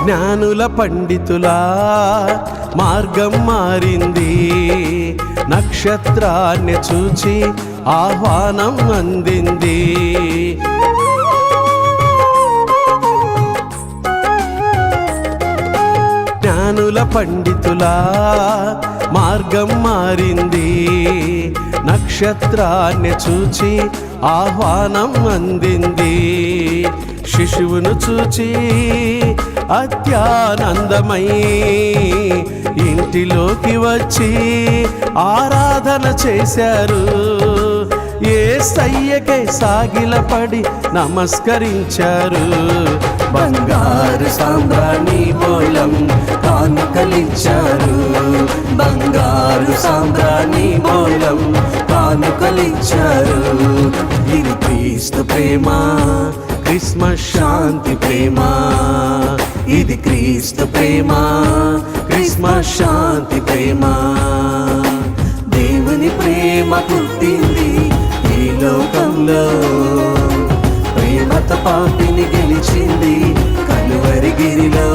జ్ఞానుల పండితుల మార్గం మారింది, నక్షత్రాన్ని చూచి ఆహ్వానం అందింది. జ్ఞానుల పండితుల మార్గం మారింది, నక్షత్రాన్ని చూచి ఆహ్వానం అందింది. శిశువును చూచి అత్యానందమై ఇంటిలోకి వచ్చి ఆరాధన చేశారు. యేసయ్యకే సాగిలపడి నమస్కరించారు. బంగారు సాంబ్రాణి బోళం కానుకలిచ్చారు, బంగారు సాంబ్రాణి బోళం కానుకలిచ్చారు. ఇది క్రీస్తు ప్రేమ, క్రిస్మస్ శాంతి ప్రేమ. ఇది క్రీస్తు ప్రేమ, క్రిస్మస్ శాంతి ప్రేమ. దేవుని ప్రేమ పుట్టింది ఈ లోకంలో, ప్రేమతో పాపిని గెలిచింది కలువరి గిరిలో.